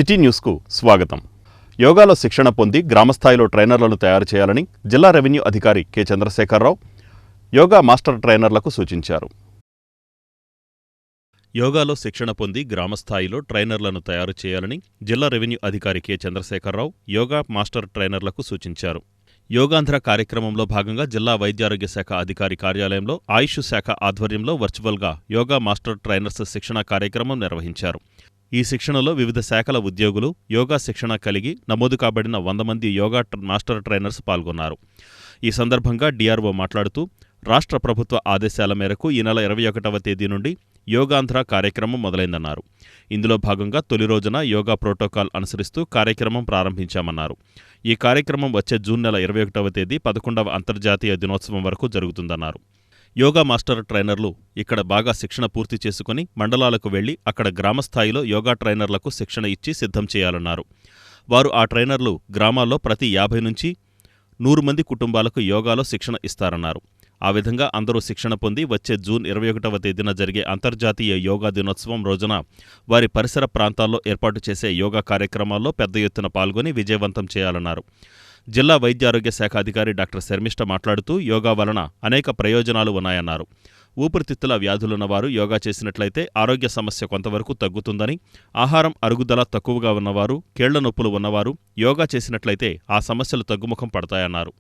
City న్యూస్కు స్వాగతం. యోగాలో శిక్షణ పొంది గ్రామస్థాయిలో ట్రైనర్లను తయారు చేయాలని జిల్లా రెవెన్యూ అధికారి కె చంద్రశేఖరరావు యోగా మాస్టర్ ట్రైనర్లకు సూచించారు. యోగాలో శిక్షణ పొంది గ్రామస్థాయిలో ట్రైనర్లను తయారు చేయాలని జిల్లా రెవెన్యూ అధికారి కె చంద్రశేఖరరావు యోగా మాస్టర్ ట్రైనర్లకు సూచించారు. యోగాంధ్ర కార్యక్రమంలో భాగంగా జిల్లా వైద్యారోగ్య శాఖ అధికారి కార్యాలయంలో ఆయుష్ శాఖ ఆధ్వర్యంలో వర్చువల్గా యోగా మాస్టర్ ట్రైనర్స్ శిక్షణ కార్యక్రమం నిర్వహించారు. ఈ శిక్షణలో వివిధ శాఖల ఉద్యోగులు యోగా శిక్షణ కలిగి నమోదు కాబడిన 100 మంది యోగా మాస్టర్ ట్రైనర్స్ పాల్గొన్నారు. ఈ సందర్భంగా డిఆర్ఓ మాట్లాడుతూ రాష్ట్ర ప్రభుత్వ ఆదేశాల మేరకు ఈ నెల 21వ తేదీ నుండి యోగాంధ్ర కార్యక్రమం మొదలైందన్నారు. ఇందులో భాగంగా తొలి రోజున యోగా ప్రోటోకాల్ అనుసరిస్తూ కార్యక్రమం ప్రారంభించామన్నారు. ఈ కార్యక్రమం వచ్చే జూన్ నెల 21వ తేదీ 11వ అంతర్జాతీయ దినోత్సవం వరకు జరుగుతుందన్నారు. యోగా మాస్టర్ ట్రైనర్లు ఇక్కడ బాగా శిక్షణ పూర్తి చేసుకుని మండలాలకు వెళ్లి అక్కడ గ్రామస్థాయిలో యోగా ట్రైనర్లకు శిక్షణ ఇచ్చి సిద్ధం చేయాలన్నారు. వారు ఆ ట్రైనర్లు గ్రామాల్లో ప్రతి 50 నుంచి 100 మంది కుటుంబాలకు యోగాలో శిక్షణ ఇస్తారన్నారు. ఆ విధంగా అందరూ శిక్షణ పొంది వచ్చే జూన్ 21వ తేదీన జరిగే అంతర్జాతీయ యోగా దినోత్సవం రోజున వారి పరిసర ప్రాంతాల్లో ఏర్పాటు చేసే యోగా కార్యక్రమాల్లో పెద్ద ఎత్తున పాల్గొని విజయవంతం చేయాలన్నారు. జిల్లా వైద్యారోగ్య శాఖ అధికారి డాక్టర్ శర్మిష్ట మాట్లాడుతూ యోగా వలన అనేక ప్రయోజనాలు ఉన్నాయన్నారు. ఊపిరితిత్తుల వ్యాధులున్నవారు యోగా చేసినట్లయితే ఆరోగ్య సమస్య కొంతవరకు తగ్గుతుందని, ఆహారం అరుగుదల తక్కువగా ఉన్నవారు, కీళ్ల నొప్పులు ఉన్నవారు యోగా చేసినట్లయితే ఆ సమస్యలు తగ్గుముఖం పడతాయన్నారు.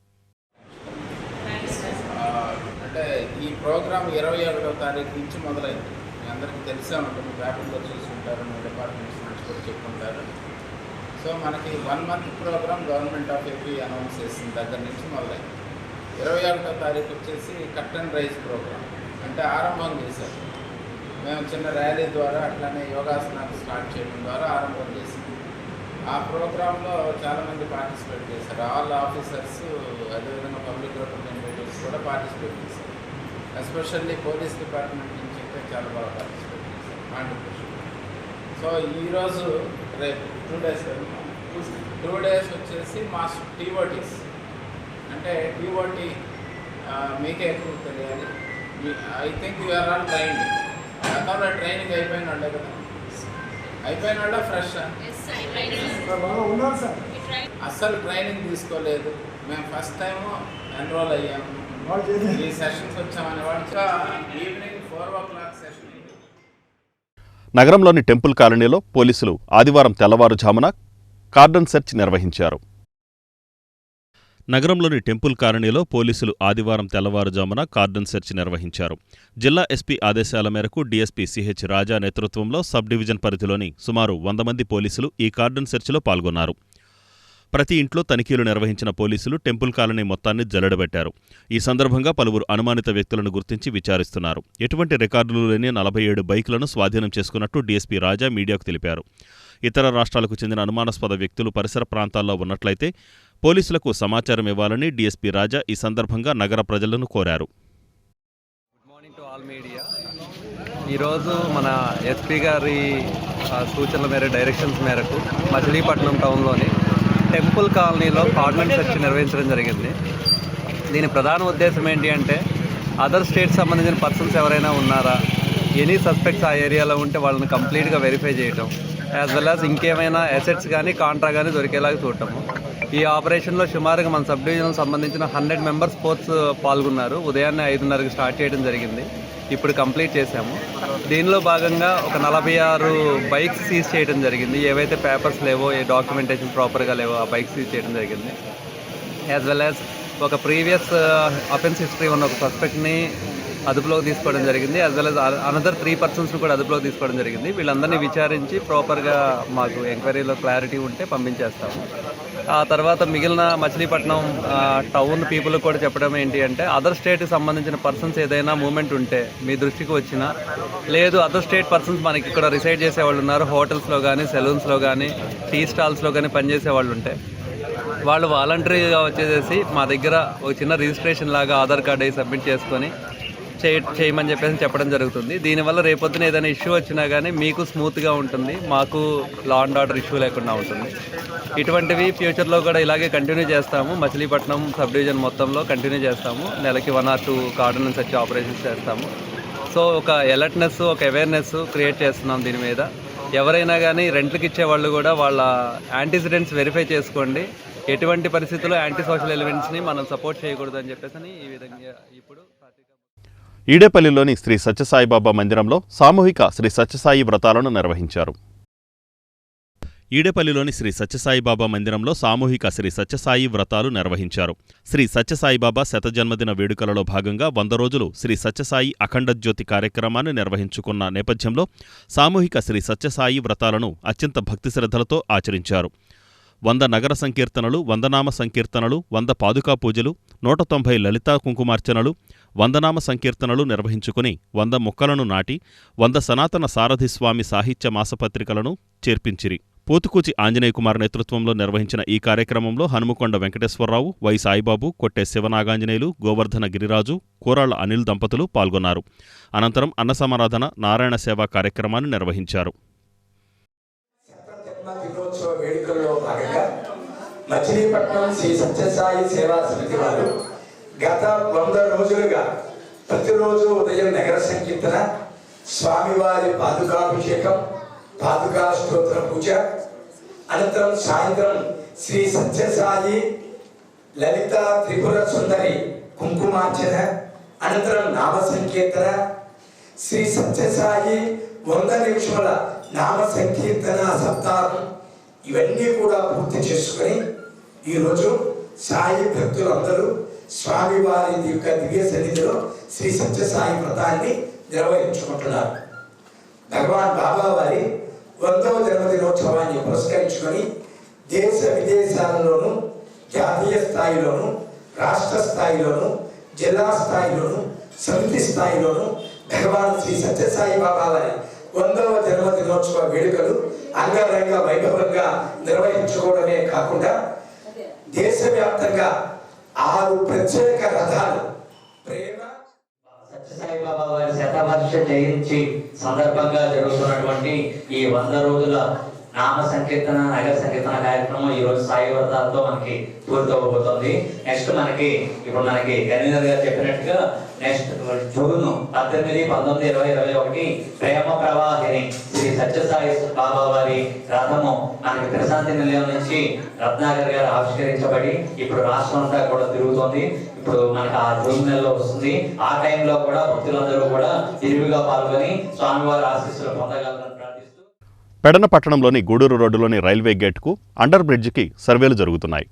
ఈ ప్రోగ్రాం 21వ తారీఖు నుంచి మొదలైంది. మీ అందరికీ తెలిసే ఉంటుంది, పేపర్లో చూసుకుంటారు, మీ డిపార్ట్మెంట్స్ నుంచి కూడా చెప్పుకుంటారు. సో మనకి 1 month program government of AP announce చేసిన దగ్గర నుంచి మొదలైంది. 21వ తారీఖు వచ్చేసి కర్టన్ రైజ్ ప్రోగ్రాం అంటే ఆరంభం చేశారు. మేము చిన్న ర్యాలీ ద్వారా అట్లనే యోగాసనాలు స్టార్ట్ చేయడం ద్వారా ఆరంభం చేసాం. ఆ ప్రోగ్రాంలో చాలామంది పార్టిసిపేట్ చేశారు. ఆల్ ఆఫీసర్స్, అదేవిధంగా పబ్లిక్ రిప్రజెంటేటివ్స్ కూడా పార్టిసిపేట్ చేశారు. ఎస్పెషల్లీ పోలీస్ డిపార్ట్మెంట్ నుంచి అయితే చాలా బాగా పార్టిసిపేట్ చేశారు కాంట్రిబ్యూషన్. సో ఈరోజు రేపు 2 డేస్ వచ్చేసి మా టీఓటీస్ అంటే టీఓటీ మీకే ఎక్కువ తెలియాలి. I think you are all trained. గతంలో ట్రైనింగ్ అయిపోయిన వాళ్ళే కదా, అయిపోయిన వాళ్ళ ఫ్రెష్ అస్సలు ట్రైనింగ్ తీసుకోలేదు. మేము ఫస్ట్ టైము ఎన్రోల్ అయ్యాము. ఈ సెషన్స్ వచ్చామని వాళ్ళు ఈవినింగ్ 4 o'clock సెషన్. నగరంలోని టెంపుల్ కాలనీలో పోలీసులు ఆదివారం తెల్లవారుజామున కార్డన్ సెర్చ్ నిర్వహించారు. నగరంలోని టెంపుల్ కాలనీలో పోలీసులు ఆదివారం తెల్లవారుజామున కార్డన్ సెర్చ్ నిర్వహించారు. జిల్లా ఎస్పీ ఆదేశాల మేరకు డీఎస్పీ సిహెచ్ రాజా నేతృత్వంలో సబ్ డివిజన్ పరిధిలోని సుమారు 100 మంది పోలీసులు ఈ కార్డన్ సెర్చ్లో పాల్గొన్నారు. ప్రతి ఇంట్లో తనిఖీలు నిర్వహించిన పోలీసులు టెంపుల్ కాలనీ మొత్తాన్ని జల్లెడబెట్టారు. ఈ సందర్భంగా పలువురు అనుమానిత వ్యక్తులను గుర్తించి విచారిస్తున్నారు. ఎటువంటి రికార్డులు లేని 47 బైకులను స్వాధీనం చేసుకున్నట్టు డీఎస్పీ రాజా మీడియాకు తెలిపారు. ఇతర రాష్ట్రాలకు చెందిన అనుమానాస్పద వ్యక్తులు పరిసర ప్రాంతాల్లో ఉన్నట్లయితే పోలీసులకు సమాచారం ఇవ్వాలని డీఎస్పీ రాజా ఈ సందర్భంగా నగర ప్రజలను కోరారు. Good morning to all media. ఈరోజు మన ఎస్పీ గారి సూచనల మేరకు, డైరెక్షన్స్ మేరకు మచిలీపట్నం టౌన్లోని టెంపుల్ కాలనీలో కార్డన్ సెర్చ్ నిర్వహించడం జరిగింది. దీని ప్రధాన ఉద్దేశం ఏంటి అంటే అదర్ స్టేట్స్ సంబంధించిన పర్సన్స్ ఎవరైనా ఉన్నారా, ఎనీ సస్పెక్ట్స్ ఆ ఏరియాలో ఉంటే వాళ్ళని కంప్లీట్గా వెరిఫై చేయటం, యాజ్ వెల్ యాజ్ ఇంకేమైనా అసెట్స్ కానీ కాంట్రా కానీ దొరికేలాగా చూడటము. ఈ ఆపరేషన్లో సుమారుగా మన సబ్ డివిజన్ సంబంధించిన 100 మెంబర్స్ ఫోర్స్ పాల్గొన్నారు. ఉదయాన్నే 5:30కి స్టార్ట్ చేయడం జరిగింది. ఇప్పుడు కంప్లీట్ చేశాము. దీనిలో భాగంగా ఒక 46 బైక్స్ సీజ్ చేయడం జరిగింది. ఏవైతే పేపర్స్ లేవో, ఏ డాక్యుమెంటేషన్ ప్రాపర్గా లేవో ఆ బైక్స్ సీజ్ చేయడం జరిగింది. యాజ్ వెల్ యాజ్ ఒక ప్రీవియస్ అఫెన్స్ హిస్టరీ ఉన్న ఒక సస్పెక్ట్ని అదుపులోకి తీసుకోవడం జరిగింది. యాజ్ వెల్ యాజ్ అనదర్ 3 పర్సన్స్ని కూడా అదుపులోకి తీసుకోవడం జరిగింది. వీళ్ళందరినీ విచారించి ప్రాపర్గా మాకు ఎంక్వైరీలో క్లారిటీ ఉంటే పంపించేస్తాము. ఆ తర్వాత మిగిలిన మచిలీపట్నం టౌన్ పీపుల్ కూడా చెప్పడం ఏంటి అంటే అదర్ స్టేట్కి సంబంధించిన పర్సన్స్ ఏదైనా మూమెంట్ ఉంటే మీ దృష్టికి వచ్చినా, లేదు అదర్ స్టేట్ పర్సన్స్ మనకి ఇక్కడ రిసైడ్ చేసేవాళ్ళు ఉన్నారు, హోటల్స్లో కానీ, సెలూన్స్లో కానీ, టీ స్టాల్స్లో కానీ పనిచేసే వాళ్ళు ఉంటే వాళ్ళు వాలంటరీగా వచ్చేసి మా దగ్గర ఒక చిన్న రిజిస్ట్రేషన్ లాగా ఆధార్ కార్డు అవి సబ్మిట్ చేసుకొని చేయమని చెప్పడం జరుగుతుంది. దీనివల్ల రేపొద్దున ఏదైనా ఇష్యూ వచ్చినా కానీ మీకు స్మూత్గా ఉంటుంది, మాకు లా అండ్ ఆర్డర్ ఇష్యూ లేకుండా ఉంటుంది. ఇటువంటివి ఫ్యూచర్లో కూడా ఇలాగే కంటిన్యూ చేస్తాము. మచిలీపట్నం సబ్ డివిజన్ మొత్తంలో కంటిన్యూ చేస్తాము. నెలకి 1 or 2 కార్డన్ సెర్చ్ ఆపరేషన్స్ చేస్తాము. సో ఒక అలర్ట్నెస్, ఒక అవేర్నెస్ క్రియేట్ చేస్తున్నాం దీని మీద. ఎవరైనా కానీ రెంట్లకు ఇచ్చే వాళ్ళు కూడా వాళ్ళ యాంటీసిడెంట్స్ వెరిఫై చేసుకోండి. ఎటువంటి పరిస్థితుల్లో యాంటీ సోషల్ ఎలిమెంట్స్ని మనం సపోర్ట్ చేయకూడదు అని చెప్పేసి ఈ విధంగా ఇప్పుడు ఈడేపల్లిలోని శ్రీ సత్యసాయిబాబా మందిరంలో సామూహిక శ్రీ సత్యసాయి వ్రతాలను నిర్వహించారు. ఈడేపల్లిలోని శ్రీ సత్యసాయిబాబా మందిరంలో సామూహిక శ్రీ సత్యసాయి వ్రతాలు నిర్వహించారు. శ్రీ సత్యసాయిబాబా శతజన్మదిన వేడుకలలో భాగంగా 100 రోజులు శ్రీ సత్యసాయి అఖండ జ్యోతి కార్యక్రమాన్ని నిర్వహించుకున్న నేపథ్యంలో సామూహిక శ్రీ సత్యసాయి వ్రతాలను అత్యంత భక్తి శ్రద్ధలతో ఆచరించారు. 100 నగర సంకీర్తనలు, 100 నామ సంకీర్తనలు, 100 పాదుకా పూజలు, 190 లలితా కుంకుమార్చనలు, 100 నామ సంకీర్తనలు నిర్వహించుకుని 100 మొక్కలను నాటి 100 సనాతన సారథి స్వామి సాహిత్య మాసపత్రికలను చేర్పించిరి. పోతుకూచి ఆంజనేయ కుమార్ నేతృత్వంలో నిర్వహించిన ఈ కార్యక్రమంలో హనుమకొండ వెంకటేశ్వరరావు, వై సాయిబాబు, కొట్టే శివనాగాంజనేయులు, గోవర్ధన గిరిరాజు, కూరాళ్ల అనిల్ దంపతులు పాల్గొన్నారు. అనంతరం అన్నసమారాధన, నారాయణ సేవా కార్యక్రమాన్ని నిర్వహించారు. దినోత్సవ వేడుకల్లో భాగంగా మచిలీపట్నం శ్రీ సత్యసాయి సేవా సమితి వారు గత 100 రోజులుగా ప్రతిరోజు ఉదయం నగర సంకీర్తన, స్వామివారి పాదుకాభిషేకం, పాదుకా స్తోత్ర పూజ, అనంతరం సాయంత్రం శ్రీ సత్యసాయి లలిత త్రిపుర సుందరి కుంకుమార్చన, అనంతరం నామ సంకీర్తన, శ్రీ సత్యసాయి 100 నిమిషముల నామ సంకీర్తన సప్తాహం, ఇవన్నీ కూడా పూర్తి చేసుకుని ఈరోజు సాయి భక్తులందరూ స్వామివారి యొక్క దివ్య సన్నిధిలో శ్రీ సత్యసాయి వ్రతాన్ని నిర్వహించుకుంటున్నారు. భగవాన్ బాబా వారి 100వ జన్మదినోత్సవాన్ని పురస్కరించుకొని దేశ విదేశాలలోనూ, జాతీయ స్థాయిలోనూ, రాష్ట్ర స్థాయిలోనూ, జిల్లా స్థాయిలోనూ, సమితి స్థాయిలోనూ భగవాన్ శ్రీ సత్యసాయి బాబా వారి 100వ జన్మదినోత్సవ వేడుకలు అంగరంగ వైభవంగా నిర్వహించుకోవడమే కాకుండా దేశవ్యాప్తంగా 6 ప్రత్యేక రథాలు ప్రేమ సత్యసాయి బాబా వారి శతవర్ష జయంతి సందర్భంగా జరుగుతున్నటువంటి ఈ 100 రోజుల నామ సంకీర్తన, నగర సంకీర్తన కార్యక్రమం ఈ రోజు సాయి వ్రతాలతో మనకి పూర్తవబోతుంది. నెక్స్ట్ ఇప్పుడు మనకి కన్వీనర్ గారు చెప్పినట్టుగా నెక్స్ట్ జూన్ 18, 19, 20, 21 ప్రేమ ప్రవాహిని శ్రీ సత్యసాయి బాబా వారి రథము మనకి ప్రశాంతి నిలయం నుంచి రత్నాకర్ గారు ఆవిష్కరించబడి ఇప్పుడు రాష్ట్రం అంతా కూడా తిరుగుతోంది. ఇప్పుడు మనకి ఆ జూన్ నెలలో వస్తుంది. ఆ టైంలో కూడా భక్తులందరూ కూడా విరివిగా పాల్గొని స్వామివారి ఆశీస్సులు పొందగలరని ప్రార్థిస్తూ పెడన పట్టణంలోని గూడూరు రోడ్డులోని రైల్వే గేటుకు అండర్ బ్రిడ్జికి సర్వేలు జరుగుతున్నాయి.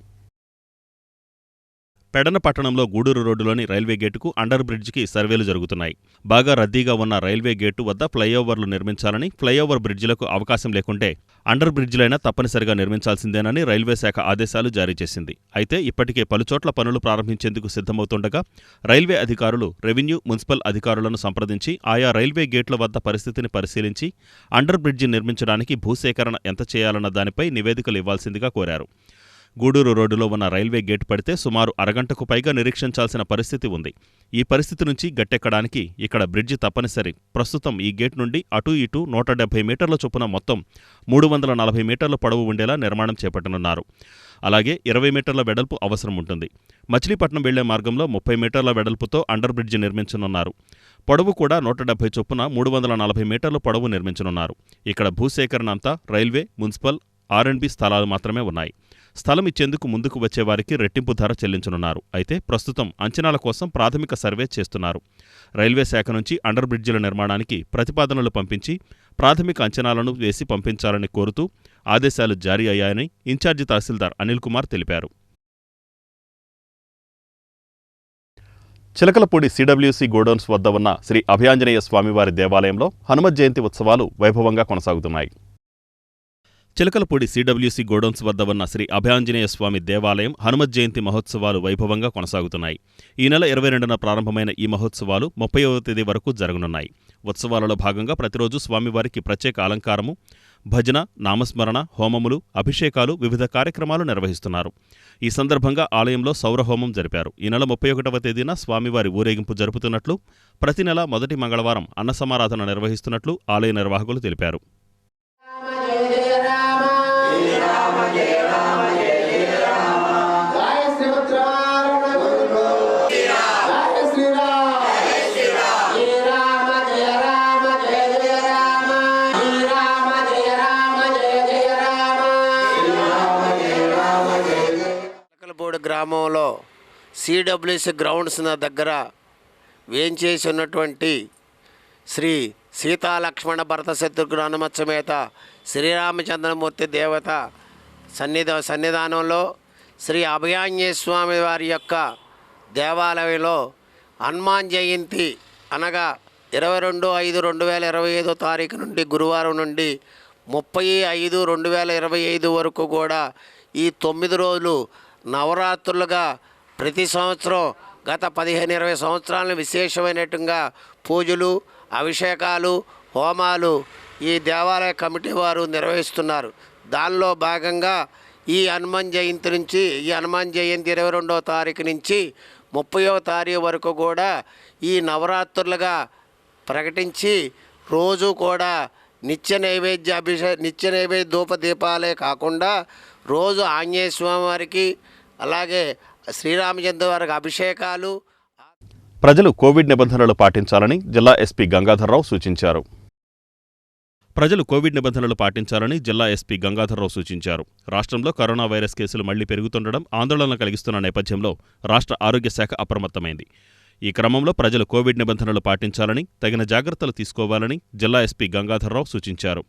పెడన పట్టణంలో గూడూరు రోడ్డులోని రైల్వే గేటుకు అండర్ బ్రిడ్జికి సర్వేలు జరుగుతున్నాయి. బాగా రద్దీగా ఉన్న రైల్వే గేటు వద్ద ఫ్లైఓవర్లు నిర్మించాలని, ఫ్లైఓవర్ బ్రిడ్జిలకు అవకాశం లేకుంటే అండర్ బ్రిడ్జిలైనా తప్పనిసరిగా నిర్మించాల్సిందేనని రైల్వే శాఖ ఆదేశాలు జారీ చేసింది. అయితే ఇప్పటికే పలుచోట్ల పనులు ప్రారంభించేందుకు సిద్ధమవుతుండగా రైల్వే అధికారులు రెవెన్యూ, మున్సిపల్ అధికారులను సంప్రదించి ఆయా రైల్వే గేట్ల వద్ద పరిస్థితిని పరిశీలించి అండర్ బ్రిడ్జి నిర్మించడానికి భూసేకరణ ఎంత చేయాలన్న దానిపై నివేదికలు ఇవ్వాల్సిందిగా కోరారు. గూడూరు రోడ్డులో ఉన్న రైల్వే గేటు పడితే సుమారు అరగంటకు పైగా నిరీక్షించాల్సిన పరిస్థితి ఉంది. ఈ పరిస్థితి నుంచి గట్టెక్కడానికి ఇక్కడ బ్రిడ్జి తప్పనిసరి. ప్రస్తుతం ఈ గేట్ నుండి అటూ ఇటూ 170 మీటర్ల చొప్పున మొత్తం 340 మీటర్ల పొడవు ఉండేలా నిర్మాణం చేపట్టనున్నారు. అలాగే 20 మీటర్ల వెడల్పు అవసరం ఉంటుంది. మచిలీపట్నం వెళ్లే మార్గంలో 30 మీటర్ల వెడల్పుతో అండర్ బ్రిడ్జి నిర్మించనున్నారు. పొడవు కూడా 170 చొప్పున 340 మీటర్ల పొడవు నిర్మించనున్నారు. ఇక్కడ భూసేకరణ అంతా రైల్వే, మున్సిపల్, R&B స్థలాలు మాత్రమే ఉన్నాయి. స్థలం ఇచ్చేందుకు ముందుకు వచ్చేవారికి రెట్టింపు ధర చెల్లించనున్నారు. అయితే ప్రస్తుతం అంచనాల కోసం ప్రాథమిక సర్వే చేస్తున్నారు. రైల్వే శాఖ నుంచి అండర్ బ్రిడ్జిల నిర్మాణానికి ప్రతిపాదనలు పంపించి ప్రాథమిక అంచనాలను వేసి పంపించాలని కోరుతూ ఆదేశాలు జారీ అయ్యాయని ఇన్ఛార్జి తహసీల్దార్ అనిల్ కుమార్ తెలిపారు. చిలకలపూడి CWC గోడౌన్స్ వద్ద ఉన్న శ్రీ అభయాంజనేయ స్వామివారి దేవాలయంలో హనుమత్ జయంతి ఉత్సవాలు వైభవంగా కొనసాగుతున్నాయి. చిలకలపూడి CWC గోడౌన్స్ వద్ద ఉన్న శ్రీ అభయాంజనేయ స్వామి దేవాలయం హనుమత్ జయంతి మహోత్సవాలు వైభవంగా కొనసాగుతున్నాయి. ఈ నెల 22న ప్రారంభమైన ఈ మహోత్సవాలు 30వ తేదీ వరకు జరగనున్నాయి. ఉత్సవాలలో భాగంగా ప్రతిరోజు స్వామివారికి ప్రత్యేక అలంకారము, భజన, నామస్మరణ, హోమములు, అభిషేకాలు, వివిధ కార్యక్రమాలు నిర్వహిస్తున్నారు. ఈ సందర్భంగా ఆలయంలో సౌరహోమం జరిపారు. ఈ నెల 31వ తేదీన స్వామివారి ఊరేగింపు జరుపుతున్నట్లు, ప్రతి నెల మొదటి మంగళవారం అన్నసమారాధన నిర్వహిస్తున్నట్లు ఆలయ నిర్వాహకులు తెలిపారు. తాళ్ళపూడి గ్రామంలో సిడబ్ల్యూసి గ్రౌండ్స్ దగ్గర వేంచేసి ఉన్నటువంటి శ్రీ సీతాలక్ష్మణ భరత శత్రుఘ్న హనుమత్ సమేత శ్రీరామచంద్రమూర్తి దేవత సన్నిధానంలో శ్రీ అభయాంజనేయ స్వామి వారి యొక్క దేవాలయంలో హనుమాన్ జయంతి అనగా 22/5/2025 తారీఖు నుండి గురువారం నుండి 30/5/2025 వరకు కూడా ఈ 9 రోజులు నవరాత్రులుగా ప్రతి సంవత్సరం గత 15-20 సంవత్సరాలను విశేషమైనట్టుగా పూజలు అభిషేకాలు హోమాలు ఈ దేవాలయ కమిటీ వారు నిర్వహిస్తున్నారు. దానిలో భాగంగా ఈ హనుమాన్ జయంతి నుంచి ఈ హనుమాన్ జయంతి 22వ తారీఖు నుంచి 30వ తారీఖు వరకు కూడా ఈ నవరాత్రులుగా ప్రకటించి రోజు కూడా నిత్య నైవేద్య ధూప దీపాలే కాకుండా రోజు ఆంజనేయ స్వామి వారికి అలాగే శ్రీరామచంద్ర వారికి అభిషేకాలు. ప్రజలు కోవిడ్ నిబంధనలు పాటించాలని జిల్లా ఎస్పీ గంగాధర్రావు సూచించారు. రాష్ట్రంలో కరోనా వైరస్ కేసులు మళ్లీ పెరుగుతుండడం ఆందోళన కలిగిస్తున్న నేపథ్యంలో రాష్ట్ర ఆరోగ్య శాఖ అప్రమత్తమైంది. ఈ క్రమంలో ప్రజలు కోవిడ్ నిబంధనలు పాటించాలని, తగిన జాగ్రత్తలు తీసుకోవాలని జిల్లా ఎస్పీ గంగాధర్రావు సూచించారు.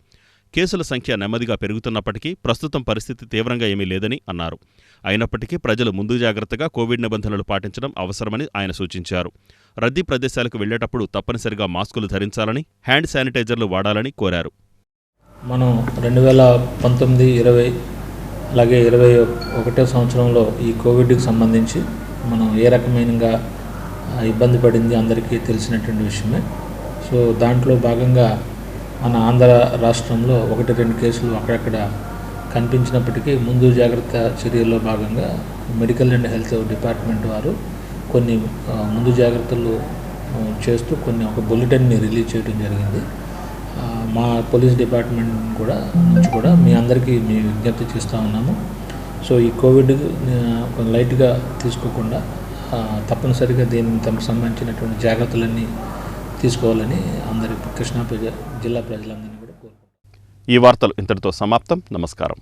కేసుల సంఖ్య నెమ్మదిగా పెరుగుతున్నప్పటికీ ప్రస్తుతం పరిస్థితి తీవ్రంగా ఏమీ లేదని అన్నారు. అయినప్పటికీ ప్రజలు ముందు జాగ్రత్తగా కోవిడ్ నిబంధనలు పాటించడం అవసరమని ఆయన సూచించారు. రద్దీ ప్రదేశాలకు వెళ్లేటప్పుడు తప్పనిసరిగా మాస్కులు ధరించాలని, హ్యాండ్ శానిటైజర్లు వాడాలని కోరారు. మనం 2019, 20 అలాగే 21 సంవత్సరంలో ఈ కోవిడ్కి సంబంధించి మనం ఏ రకమైనగా ఇబ్బంది పడింది అందరికీ తెలిసినటువంటి విషయమే. సో దాంట్లో భాగంగా మన ఆంధ్ర రాష్ట్రంలో 1-2 కేసులు అక్కడక్కడ కనిపించినప్పటికీ ముందు జాగ్రత్త చర్యల్లో భాగంగా మెడికల్ అండ్ హెల్త్ డిపార్ట్మెంట్ వారు కొన్ని ముందు జాగ్రత్తలు చేస్తూ ఒక బులెటిన్ని రిలీజ్ చేయడం జరిగింది. మా పోలీస్ డిపార్ట్మెంట్ నుంచి కూడా మీ అందరికీ విజ్ఞప్తి చేస్తూ ఉన్నాము. సో ఈ కోవిడ్ లైట్గా తీసుకోకుండా తప్పనిసరిగా దీనికి తమకు సంబంధించినటువంటి జాగ్రత్తలన్నీ తీసుకోవాలని కృష్ణా జిల్లా ప్రజలందరినీ కూడా కోరుకుంటున్నాను. ఈ వార్తలు ఇంతటితో సమాప్తం. నమస్కారం.